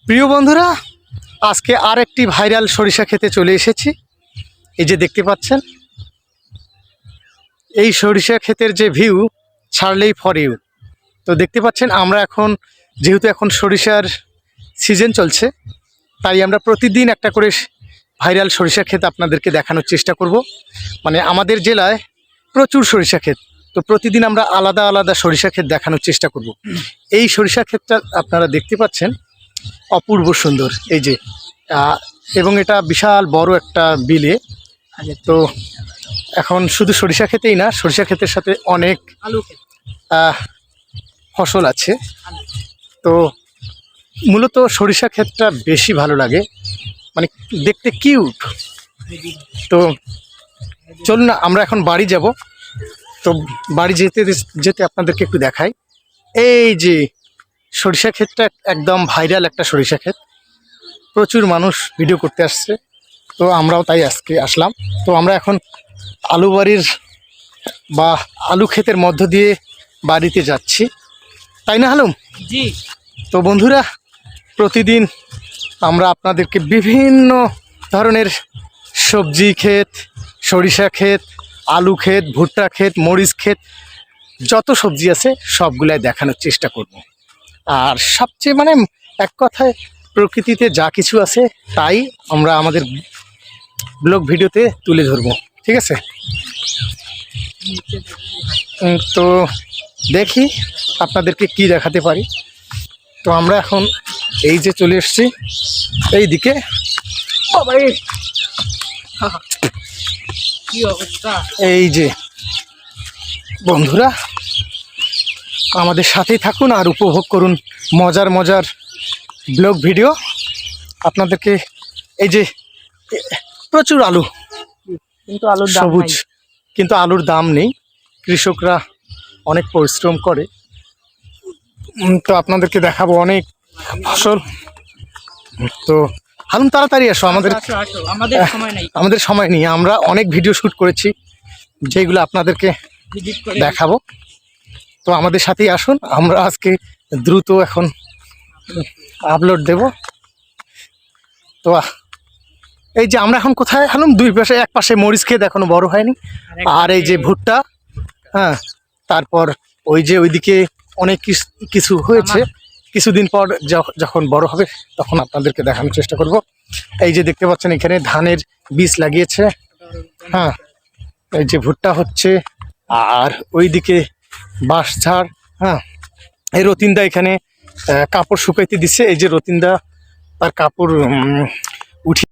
প্রিয় বন্ধুরা, আজকে আরেকটি ভাইরাল সরিষা খেতে চলে এসেছি। এই যে দেখতে পাচ্ছেন, এই সরিষা ক্ষেতের যে ভিউ ছাড়লেই ফর ইউ। তো দেখতে পাচ্ছেন আমরা এখন, যেহেতু এখন সরিষার সিজন চলছে, তাই আমরা প্রতিদিন একটা করে ভাইরাল সরিষা ক্ষেত আপনাদেরকে দেখানোর চেষ্টা করব। মানে আমাদের জেলায় প্রচুর সরিষা ক্ষেত, তো প্রতিদিন আমরা আলাদা আলাদা সরিষা ক্ষেত দেখানোর চেষ্টা করব। এই সরিষা ক্ষেতটা আপনারা দেখতে পাচ্ছেন, অপূর্ব সুন্দর। এই যে এবং এটা বিশাল বড় একটা বিলে। তো এখন শুধু সরিষা ক্ষেতেই না, সরিষা ক্ষেতের সাথে অনেক ফসল আছে। তো মূলত সরিষা ক্ষেতটা বেশি ভালো লাগে, মানে দেখতে কিউট। তো চলুন না, আমরা এখন বাড়ি যাব। তো বাড়ি যেতে যেতে আপনাদেরকে একটু দেখাই। এই যে সরিষা ক্ষেতটা একদম ভাইরাল একটা সরিষা ক্ষেত, প্রচুর মানুষ ভিডিও করতে আসছে, তো আমরাও তাই আজকে আসলাম। তো আমরা এখন আলু বাড়ির বা আলু ক্ষেতের মধ্য দিয়ে বাড়িতে যাচ্ছি, তাই না হালুম? জি। তো বন্ধুরা, প্রতিদিন আমরা আপনাদেরকে বিভিন্ন ধরনের সবজি ক্ষেত, সরিষা ক্ষেত, আলু ক্ষেত, ভুট্টা ক্ষেত, মরিচ ক্ষেত, যত সবজি আছে সবগুলাই দেখানোর চেষ্টা করব। আর সবচেয়ে মানে এক কথায় প্রকৃতিতে যা কিছু আছে তাই আমরা আমাদের ব্লগ ভিডিওতে তুলে ধরবো, ঠিক আছে? তো দেখি আপনাদেরকে কি দেখাতে পারি। তো আমরা এখন এই যে চলে এসেছি এই দিকে। কি অবস্থা! এই যে বন্ধুরা, আমাদের সাথেই থাকুন আর উপভোগ করুন মজার মজার ব্লগ ভিডিও। আপনাদেরকে এই যে প্রচুর আলু, কিন্তু আলুর দাম সবুজ, নাই। কিন্তু আলুর দাম নেই। কৃষকরা অনেক পরিশ্রম করে। তো আপনাদেরকে দেখাবো অনেক ফসল। তো হালুম তাড়াতাড়ি আসো, আমাদের আসো, আসো, আমাদের সময় নাই। আমাদের সময় নেই। আমরা অনেক ভিডিও শ্যুট করেছি যেগুলো আপনাদেরকে ভিজিট করে দেখাবো। তো আমাদের সাথেই আসুন, আমরা আজকে দ্রুত এখন আপলোড দেব। তো এই যে আমরা এখন কোথায় হালুম? দুই পাশে, এক পাশে মরিচ ক্ষেত এখনো বড় হয়নি, আর এই যে ভুট্টা, হ্যাঁ, তারপর ওই যে ওইদিকে অনেক কিছু হয়েছে। কিছুদিন পর যখন বড় হবে তখন আপনাদেরকে দেখানোর চেষ্টা করব। এই যে দেখতে পাচ্ছেন এখানে ধানের বীজ লাগিয়েছে, হ্যাঁ, এই যে ভুট্টা হচ্ছে, আর ওইদিকে বাঁশঝাড়, হ্যাঁ। এই রতিনদা এখানে কাপড় শুকাইতে দিচ্ছে। এই যে রতিনদা তার কাপড় উঠিয়ে